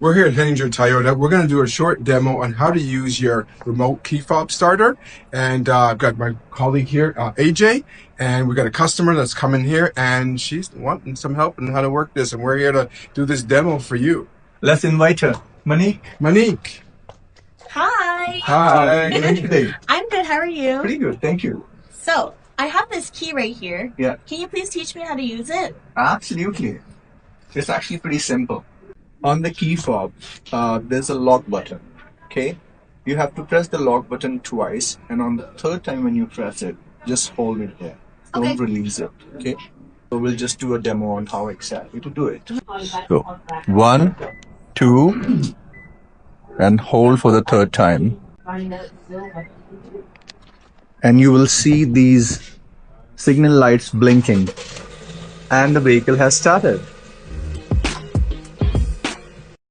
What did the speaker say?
We're here at Heninger Toyota. We're going to do a short demo on how to use your remote key fob starter. And I've got my colleague here, AJ, and we've got a customer that's coming here, and she's wanting some help on how to work this. And we're here to do this demo for you. Let's invite her. Monique. Hi. How are you doing today? I'm good. How are you? Pretty good, thank you. So, I have this key right here. Yeah. Can you please teach me how to use it? Absolutely. It's actually pretty simple. On the key fob, there's a lock button. Okay? You have to press the lock button twice, and on the third time when you press it, just hold it there. Don't release it. Okay? So we'll just do a demo on how exactly to do it. So 1, 2, and hold for the third time. And you will see these signal lights blinking, and the vehicle has started.